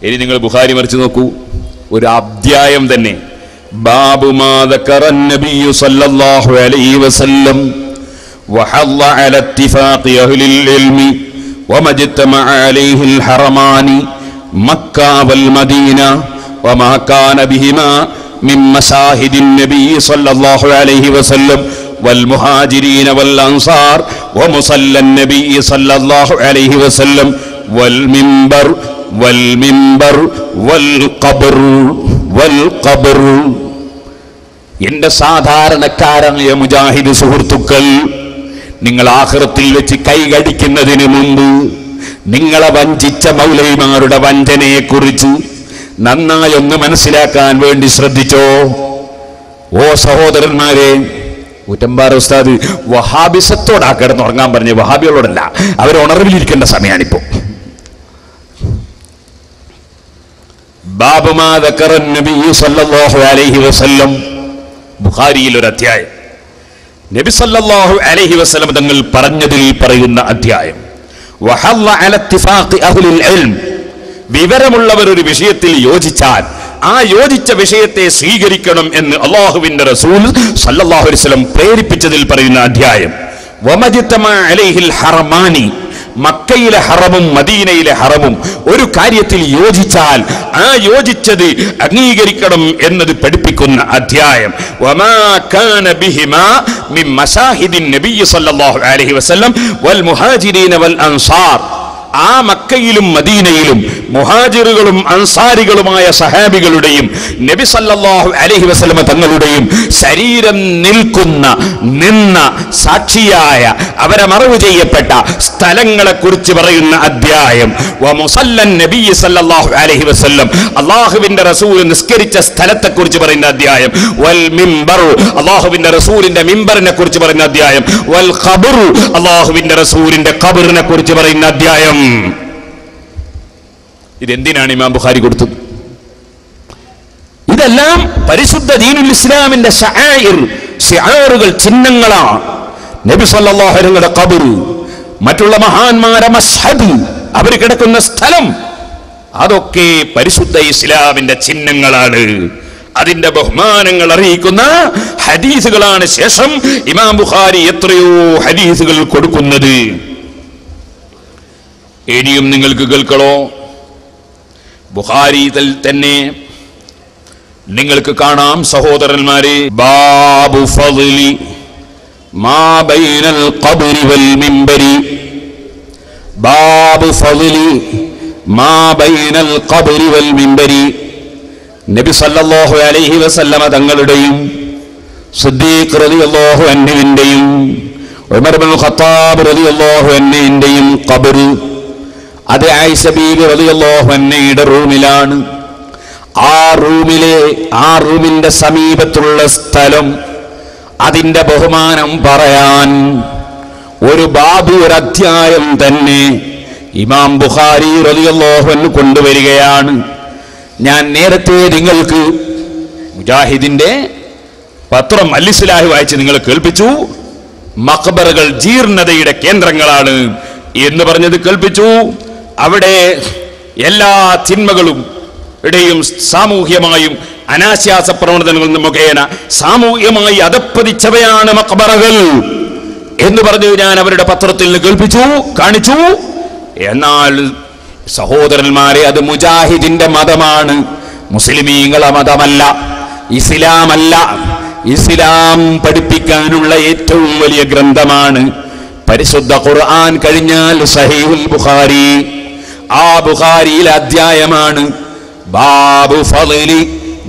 ഇനി നിങ്ങൾ ബുഖാരി മറിച്ച് നോക്കൂ, ഒരു അധ്യായം തന്നെ. ബാബു മാ ദക്കറൻ നബിയ്യു സല്ലല്ലാഹു അലൈഹി വസല്ലം വഹല്ല അല ഇത്തിഫാഖി അഹ്ലിൽ ഇൽമി വമജ്തമഅ അലൈഹിൽ ഹറമാനി മക്ക വൽ മദീന വമാ കാന ബിഹിമാ മിൻ മശാഹിദിൻ നബിയ്യി സല്ലല്ലാഹു അലൈഹി വസല്ലം വൽ മുഹാജിരീന വൽ അൻസാർ വമുസല്ലൻ നബിയ്യി സല്ലല്ലാഹു അലൈഹി വസല്ലം വൽ മിൻബർ വൽ ഖബർ. എന്റെ സാധാരണക്കാരായ മുജാഹിദ് സുഹൃത്തുക്കൾ, നിങ്ങൾ ആഖിറത്തിൽ വെച്ച് കൈകടിക്കുന്നതിന് മുമ്പ് നിങ്ങളെ വഞ്ചിച്ച മൗലവിമാരുടെ വഞ്ചനയെക്കുറിച്ച് നന്നായി ഒന്ന് മനസ്സിലാക്കാൻ വേണ്ടി ശ്രദ്ധിച്ചോ. ഓ സഹോദരന്മാരെ, ഊറ്റമ്പാറ ഉസ്താദ് വഹാബിസത്തോടാ കിടന്നുറങ്ങാൻ പറഞ്ഞ്, വഹാബികളോടല്ല. അവർ ഉണർവിലിരിക്കേണ്ട സമയമാണിപ്പോ. ബാബു മാ ദക്കറൻ നബിയ്യു സല്ലല്ലാഹു അലൈഹി വസല്ലം, ബുഖാരിയിൽ ഒരു അധ്യായം. നബി സല്ലല്ലാഹു അലൈഹി വസല്ലം തങ്ങൾ പറഞ്ഞതിൽ പറയുന്ന അധ്യായം. വഹല്ല അല ഇത്തിഫാഖി അഹ്ലിൽ ഇൽം, വിവരമുള്ളവർ ഒരു വിഷയത്തിൽ യോജിച്ചാൽ ആ യോജിച്ച വിഷയത്തെ സ്വീകരിക്കണം എന്ന് അല്ലാഹുവിന്റെ റസൂൽ സല്ലല്ലാഹു അലൈഹി വസല്ലം പ്രേരിപ്പിച്ചതിൽ പറയുന്ന അധ്യായം. വമജ്തമഅ അലൈഹിൽ ഹറമാനി, മക്കയിലെ ഹറമും മദീനയിലെ ഹറമും ഒരു കാര്യത്തിൽ യോജിച്ചാൽ ആ യോജിച്ചത് അംഗീകരിക്കണം എന്നത് പഠിപ്പിക്കുന്ന അധ്യായം. വമാ കാന ബിഹിമാ മിൻ മശാഹിദിൻ നബിയ്യി സല്ലല്ലാഹു അലൈഹി വസല്ലം വൽ മുഹാജിരീന വൽ അൻസാർ, ആ മക്കയിലും മദീനയിലും മുഹാജിറുകളും അൻസാരികളുമായ സഹാബികളുടെയും നബി സല്ലല്ലാഹു അലൈഹി വസല്ലം തങ്ങളുടെയും ശരീരം നിന്ന സാക്ഷിയായ അവരെ മറവ് ചെയ്യപ്പെട്ട സ്ഥലങ്ങളെ കുറിച്ച് പറയുന്ന അധ്യായം. വമുസല്ലൻ നബിയ്യി സല്ലല്ലാഹു അലൈഹി വസല്ലം, അല്ലാഹുവിന്റെ റസൂൽ നിസ്കരിച്ച സ്ഥലത്തെ കുറിച്ച് പറയുന്ന അധ്യായം. വൽ മിൻബർ, അല്ലാഹുവിന്റെ റസൂലിന്റെ മിൻബറിനെ കുറിച്ച് പറയുന്ന അധ്യായം. വൽ ഖബർ, അല്ലാഹുവിന്റെ റസൂലിന്റെ ഖബറിനെ കുറിച്ച് പറയുന്ന അധ്യായം. ഇതെന്തിനാണ് ഇമാം ബുഖാരി കൊടുത്തത്? ഇതെല്ലാം പരിശുദ്ധ ദീനുൽ ഇസ്ലാമിന്റെ ശിആറുകൾ, ചിഹ്നങ്ങളാണ്. നബി സല്ലല്ലാഹു അലൈഹി വസല്ലം ഖബർ, മറ്റുള്ള മഹാന്മാരെ മസ്ഹദ്, അവർ കിടക്കുന്ന സ്ഥലം, അതൊക്കെ പരിശുദ്ധ ഇസ്ലാമിന്റെ ചിഹ്നങ്ങളാണ്. അതിന്റെ ബഹുമാനങ്ങൾ അറിയിക്കുന്ന ഹദീസുകളാണ്. ശേഷം ഇമാം ബുഖാരി എത്രയോ ഹദീസുകൾ കൊടുക്കുന്നത്. ഇനിയും നിങ്ങൾക്ക് കേൾക്കണോ? ബുഖാരിയിൽ തന്നെ നിങ്ങൾക്ക് കാണാം സഹോദരന്മാരെ, ബാബു ഫദ്ലി മാ ബൈനൽ ഖബ്രി വൽ മിൻബരി, ബാബു ഫദ്ലി മാ ബൈനൽ ഖബ്രി വൽ മിൻബരി. നബി സല്ലല്ലാഹു അലൈഹി വസല്ലമ തങ്ങളുടെയും സിദ്ദീഖ് റളിയല്ലാഹു അൻഹുവിന്റെയും ഉമർ ഇബ്നുൽ ഖത്താബ് റളിയല്ലാഹു അൻഹുവിന്റെയും ഖബർ, അത് ആയിഷ ബീവി റളിയല്ലാഹു അൻഹയുടെ റൂമിലാണ്. ആ റൂമിന്റെ സമീപത്തുള്ള സ്ഥലം, അതിന്റെ ബഹുമാനം പറയാൻ ഒരു ബാബു, ഒരു അധ്യായം തന്നെ ഇമാം ബുഖാരി റളിയല്ലാഹു അൻഹു കൊണ്ടുവരികയാണ്. ഞാൻ നേരത്തെ നിങ്ങൾക്ക് മുജാഹിദിന്റെ പത്രം അൽ-ഇസ്ലാഹി വായിച്ച് നിങ്ങൾ കേൾപ്പിച്ചു. മഖബറകൾ ജീർണതയുടെ കേന്ദ്രങ്ങളാണ് എന്ന് പറഞ്ഞത് കേൾപ്പിച്ചു. അവിടെ എല്ലാ തിന്മകളും ഇടയും സാമൂഹ്യമായും അനാശാസ പ്രവണതകൾ മുഖേന സാമൂഹ്യമായി അധപ്പതിച്ചവയാണ് മഖബറകൾ എന്ന് പറഞ്ഞു ഞാൻ അവരുടെ പത്രത്തിൽ നിന്ന് കേൾപ്പിച്ചു, കാണിച്ചു. എന്നാൽ സഹോദരന്മാരെ, അത് മുജാഹിദിന്റെ മതമാണ്, മുസ്ലിമീങ്ങളെ മതമല്ല, ഇസ്ലാമല്ല. ഇസ്ലാം പഠിപ്പിക്കാനുള്ള ഏറ്റവും വലിയ ഗ്രന്ഥമാണ് പരിശുദ്ധ ഖുർആൻ കഴിഞ്ഞാൽ സഹീഹുൽ ബുഖാരി. ആ ബുഖാരിയിലെ അധ്യായമാണ് ബാബു ഫളി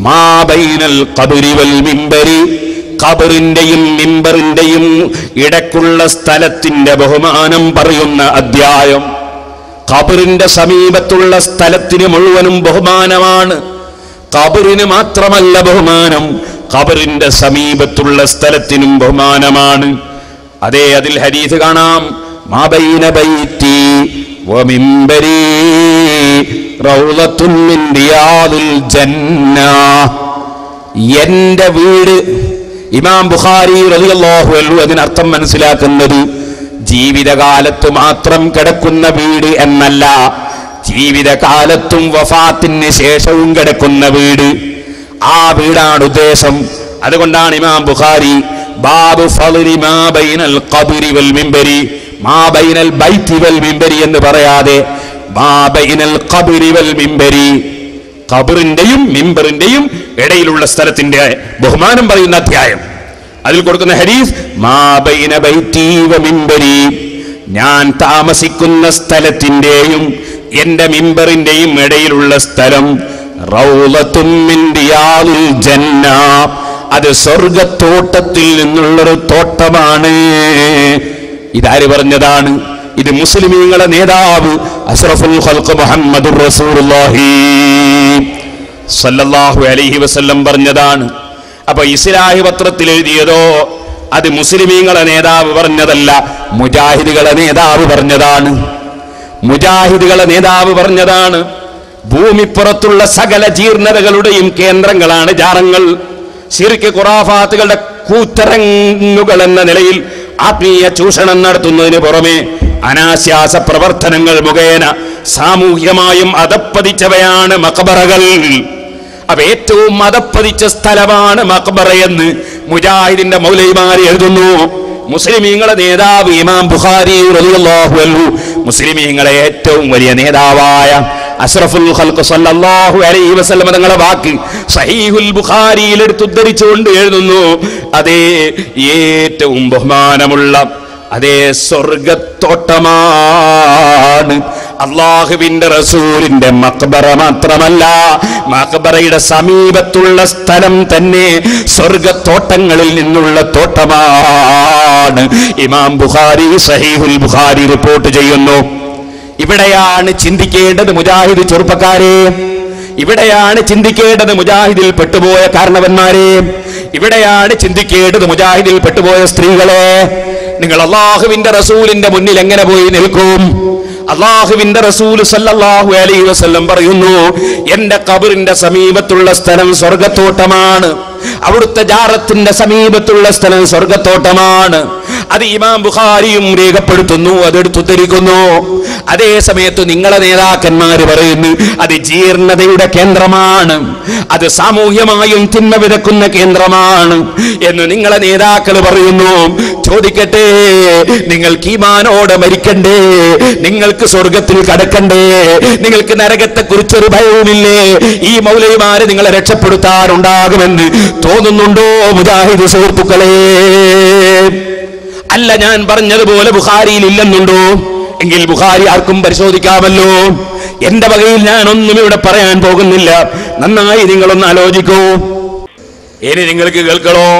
മാ ബൈനൽ ഖബ്രി വൽ മിൻബരി, ഖബറിന്റെയും മിൻബറിന്റെയും ഇടക്കുള്ള സ്ഥലത്തിന്റെ ബഹുമാനം പറയുന്ന അധ്യായം. ഖബറിന്റെ സമീപത്തുള്ള സ്ഥലത്തിന് മുഴുവനും ബഹുമാനമാണ്. ഖബറിന് മാത്രമല്ല ബഹുമാനം, ഖബറിന്റെ സമീപത്തുള്ള സ്ഥലത്തിനും ബഹുമാനമാണ്. അതേ, അതിൽ ഹദീസ് കാണാം, മാ ബൈന ബൈതി വ മിൻബരി റൗളത്തുൻ മിൻ റിയാദിൽ ജന്ന. എന്റെ വീട്, ഇമാം ബുഖാരി റളിയല്ലാഹു അൻഹു അതിനർത്ഥം മനസ്സിലാക്കുന്നത് ജീവിതകാലത്ത് മാത്രം കിടക്കുന്ന വീട് എന്നല്ല, ജീവിതകാലത്തും വഫാത്തിന് ശേഷവും കിടക്കുന്ന വീട്, ആ വീടാണ് ഉദ്ദേശം. അതുകൊണ്ടാണ് ഇമാം ബുഖാരി ബാബു ഫളി മാ ബൈനൽ ഖബ്രി വൽ മിംബരി, മാ ബൈനൽ ബൈത്തി വൽ മിംബരി എന്ന് പറയാതെ മാ ബൈനൽ ഖബ്രി വൽ മിംബരി, ഖബറിന്റെയും മിംബറിന്റെയും ഇടയിലുള്ള സ്ഥലത്തിന്റെ ബഹുമാനം പറയുന്ന അധ്യായം. അതിൽ കൊടുക്കുന്ന ഹദീസ് മാ ബൈന ബൈത്തി വ മിംബരി, ഞാൻ താമസിക്കുന്ന സ്ഥലത്തിന്റെയും എന്റെ മിംബറിന്റെയും ഇടയിലുള്ള സ്ഥലം റൗളത്തും മിൻ റിയാദിൽ ജന്ന, അത് സ്വർഗത്തോട്ടത്തിൽ നിന്നുള്ളൊരു തോട്ടമാണ്. ഇതാര് പറഞ്ഞതാണ്? ഇത് മുസ്ലിമീങ്ങളുടെ നേതാവ് അഷ്റഫുൽ ഖൽഖ് മുഹമ്മദുർ റസൂലുള്ളാഹി സ്വല്ലല്ലാഹു അലൈഹി വസല്ലം പറഞ്ഞതാണ്. അപ്പൊ ഇസ്ലാഹി പത്രത്തിൽ എഴുതിയതോ അത് മുസ്ലിമീങ്ങളുടെ നേതാവ് പറഞ്ഞതല്ല, മുജാഹിദുകളുടെ നേതാവ് പറഞ്ഞതാണ്. മുജാഹിദുകളുടെ നേതാവ് പറഞ്ഞതാണ്. ഭൂമിപ്പുറത്തുള്ള സകല ജീർണതകളുടെയും കേന്ദ്രങ്ങളാണ് ജാറങ്ങൾ. ശിർക്ക് ഖുറാഫാത്തുകളുടെ കൂത്തരങ്ങുകൾ എന്ന നിലയിൽ ആത്മീയ ചൂഷണം നടത്തുന്നതിന് പുറമെ അനാശാസ പ്രവർത്തനങ്ങൾ മുഖേന സാമൂഹ്യമായും അധപ്പതിച്ചവയാണ് മഖബറകൾ. അപ്പൊ ഏറ്റവും മതപ്പതിച്ച സ്ഥലമാണ് മഖ്ബറയെന്ന് മുജാഹിദിന്റെ മൗലവിമാര് എഴുതുന്നു. മുസ്ലിമീങ്ങളുടെ നേതാവ് ഇമാം ബുഖാരി റളിയല്ലാഹു അൻഹു, മുസ്ലിമീങ്ങളെ ഏറ്റവും വലിയ നേതാവായ അഷ്റഫുൽ ഖൽഖ് സല്ലല്ലാഹു അലൈഹി വസല്ലം തങ്ങളുടെ വാക്ക് സഹീഹുൽ ബുഖാരിയിൽ എടുത്തുദ്ധരിച്ചുകൊണ്ട് എഴുതുന്നു, അതേ ഏറ്റവും ബഹുമാനമുള്ള അതേ സ്വർഗത്തോട്ടമാണ് അള്ളാഹുവിന്റെ റസൂലിന്റെ മഖ്ബറ. മാത്രമല്ല, മഖ്ബറയുടെ സമീപത്തുള്ള സ്ഥലം തന്നെ സ്വർഗത്തോട്ടങ്ങളിൽ നിന്നുള്ള തോട്ടമാണ്. ഇമാം ബുഖാരി സഹീഹുൽ ബുഖാരി റിപ്പോർട്ട് ചെയ്യുന്നു. ഇവിടെയാണ് ചിന്തിക്കേണ്ടത് മുജാഹിദ് ചെറുപ്പക്കാരെ, ഇവിടെയാണ് ചിന്തിക്കേണ്ടത് മുജാഹിദിൽ പെട്ടുപോയ കാരണവന്മാരെ, ഇവിടെയാണ് ചിന്തിക്കേണ്ടത് മുജാഹിദിൽ പെട്ടുപോയ സ്ത്രീകളെ. നിങ്ങൾ അള്ളാഹുവിന്റെ റസൂലിന്റെ മുന്നിൽ എങ്ങനെ പോയി നിൽക്കും? അള്ളാഹുവിന്റെ റസൂൽ സല്ലല്ലാഹു അലൈഹി വസല്ലം പറയുന്നു, എന്റെ ഖബറിന്റെ സമീപത്തുള്ള സ്ഥലം സ്വർഗത്തോട്ടമാണ്, അവിടുത്തെ ജാറത്തിന്റെ സമീപത്തുള്ള സ്ഥലം സ്വർഗത്തോട്ടമാണ്. അത് ഇമാം ബുഖാരിയും രേഖപ്പെടുത്തുന്നു, അതെടുത്തുദ്ധരിക്കുന്നു. അതേ സമയത്ത് നിങ്ങളെ നേതാക്കന്മാര് പറയുന്നു അത് ജീർണതയുടെ കേന്ദ്രമാണ്, അത് സാമൂഹ്യമായും തിന്മ വിതക്കുന്ന കേന്ദ്രമാണ് എന്ന് നിങ്ങളെ നേതാക്കൾ പറയുന്നു. ചോദിക്കട്ടെ, നിങ്ങൾക്ക് ഈമാനോടെ മരിക്കണ്ടേ? നിങ്ങൾക്ക് സ്വർഗത്തിൽ കടക്കണ്ടേ? നിങ്ങൾക്ക് നരകത്തെ കുറിച്ചൊരു ഭയവുമില്ലേ? ഈ മൗലവിമാരെ നിങ്ങളെ രക്ഷപ്പെടുത്താറുണ്ടാകുമെന്ന് തോന്നുന്നുണ്ടോ മുജാഹിദ് സുഹൃത്തുക്കളെ? അല്ല, ഞാൻ പറഞ്ഞതുപോലെ ബുഖാരിയിൽ ഇല്ലെന്നുണ്ടോ? എങ്കിൽ ബുഖാരി ആർക്കും പരിശോധിക്കാമല്ലോ. എന്റെ വകയിൽ ഞാനൊന്നും ഇവിടെ പറയാൻ പോകുന്നില്ല. നന്നായി നിങ്ങളൊന്ന് ആലോചിക്കൂ. ഇനി നിങ്ങൾക്ക് കേൾക്കണോ?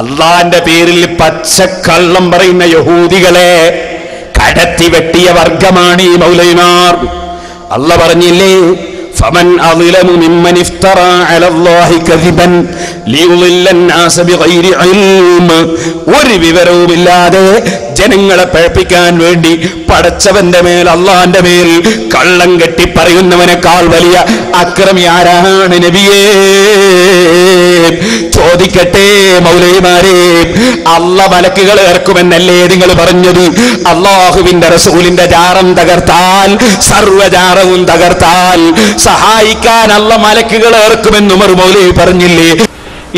അള്ളാന്റെ പേരിൽ പച്ചക്കള്ളം പറയുന്ന യഹൂദികളെ കടത്തി വെട്ടിയ വർഗമാണ് ഈ മൗലവിമാർ. അള്ളാഹ് പറഞ്ഞില്ലേ, فمن أظلم ممن افترى على الله كذبا ليضل الناس بغير علم. ഒരു വിവരവുമില്ലാതെ ജനങ്ങളെ പഴപ്പിക്കാൻ വേണ്ടി പടച്ചവന്റെ മേൽ അള്ളാന്റെ മേൽ കള്ളം കെട്ടി പറയുന്നവനേക്കാൾ വലിയ അക്രമി ആരാണ് നബിയേ? ചോദിക്കട്ടെ മൗലവിമാരെ, അള്ള മലക്കുകൾ ഇറക്കുമെന്നല്ലേ നിങ്ങൾ പറഞ്ഞത്? അള്ളാഹുവിന്റെ റസൂലിന്റെ ജാറം തകർത്താൽ, സർവ്വജാറവും തകർത്താൽ സഹായിക്കാൻ അള്ള മലക്കുകൾ ഇറക്കുമെന്ന് ഉമർ മൗലവി പറഞ്ഞില്ലേ?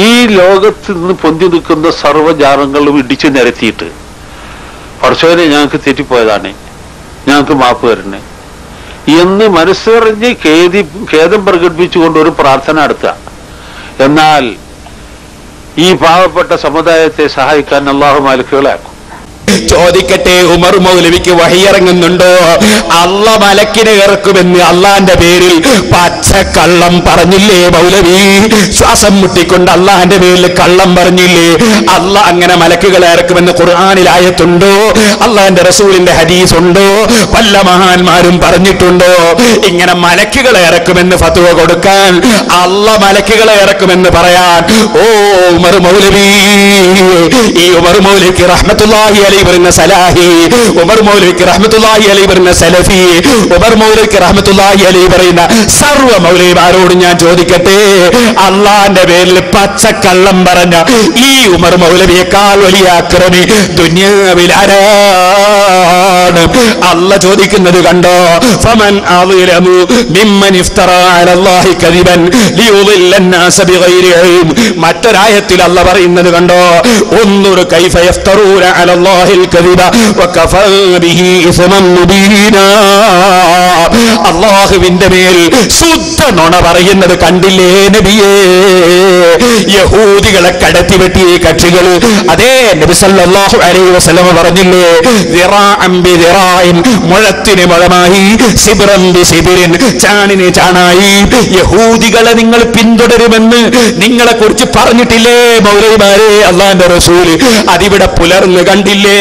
ഈ ലോകത്ത് നിന്ന് പൊന്തി നിൽക്കുന്ന സർവ്വജാറങ്ങളും ഇടിച്ചു നിരത്തിയിട്ട് പടച്ചവനെ ഞങ്ങൾക്ക് തെറ്റിപ്പോയതാണ്, ഞങ്ങൾക്ക് മാപ്പ് തരണേ എന്ന് മനസ്സറിഞ്ഞ് ഖേദം പ്രകടിപ്പിച്ചുകൊണ്ട് ഒരു പ്രാർത്ഥന നടത്തുക. എന്നാൽ ഈ പാവപ്പെട്ട സമുദായത്തെ സഹായിക്കാൻ അള്ളാഹു മലക്കുകളെ ആക്കും. ചോദിക്കട്ടെ, ഉമർ മൗലവിക്ക് വഹിയിറങ്ങുന്നുണ്ടോ? അള്ള മലക്കിനെ ഇറക്കുമെന്ന് അള്ളാന്റെ പേരിൽ പച്ചക്കള്ളം പറഞ്ഞില്ലേ മൗലവി? ശ്വാസം മുട്ടിക്കൊണ്ട് അള്ളാന്റെ പേരിൽ കള്ളം പറഞ്ഞില്ലേ? അള്ള അങ്ങനെ മലക്കുകളെ ഇറക്കുമെന്ന് ഖുർആനിൽ ആയത്തുണ്ടോ? അള്ളാന്റെ റസൂലിന്റെ ഹദീസ് ഉണ്ടോ? വല്ല മഹാന്മാരും പറഞ്ഞിട്ടുണ്ടോ? ഇങ്ങനെ മലക്കുകളെ ഇറക്കുമെന്ന് ഫത്വ കൊടുക്കാൻ, അള്ള മലക്കുകളെ ഇറക്കുമെന്ന് പറയാൻ ഓ ഉമർ മൗലവി, ഈ ഉമർ മൗലവിക്ക് റഹ്മത്തുള്ളാഹി അലൈഹി അലൈഹി പറയുന്ന സലാഹി, ഉമർ മൗലവിക്ക് റഹ്മത്തുള്ളാഹി അലൈഹി പറയുന്ന സലഫി, ഉമർ മൗലവിക്ക് റഹ്മത്തുള്ളാഹി അലൈഹി പറയുന്ന സർവ്വ മൗലവിമാരോട് ഞാൻ ചോദിക്കട്ടെ, അള്ളാന്റെ പേരിൽ പച്ചക്കള്ളം പറഞ്ഞ ഈ ഉമർ മൗലവിയേക്കാൾ വലിയ അക്രമി ദുനിയാവിലാരാണ്? അല്ല ചോദിക്കുന്നത് കണ്ടോ, ഫമൻ അളിലമു മിമ്മൻ ഇഫ്തറ അലല്ലാഹി കദിബൻ ലിയുദില്ല الناس ബിഗൈരി ഇൽം. മറ്റൊരായത്തിൽ അല്ല പറയുന്നത് കണ്ടോ, ഉൻദുർ കൈഫ യഫ്തറൂന അലല്ലാഹിൽ കദിബ വകഫാ ബിഹി ഇസ്മൻ മുബീനാ. അല്ലാഹുവിന്റെ മേൽ ശുദ്ധ നുണ പറയുന്നത് കണ്ടില്ലേ നബിയേ? യഹൂദികളെ കടത്തിവെട്ടിയ കക്ഷികൾ, അതേ നബി സല്ലല്ലാഹു അലൈഹി വസല്ലം പറഞ്ഞില്ലേ, ദിറാഅൻ ബിദിറാഇൻ, മുഴത്തിന് മുഴമായി, സിബ്റൻ ബിസിബ്റിൻ, ചാണിന് ചാണായി. യഹൂദികളെ നിങ്ങൾ പിന്തുടരുമെന്ന് നിങ്ങളെ കുറിച്ച് പറഞ്ഞിട്ടില്ലേ മൗലവിമാരെ അല്ലാഹുവിന്റെ റസൂൽ? അതിവിടെ പുലർന്ന് കണ്ടില്ലേ?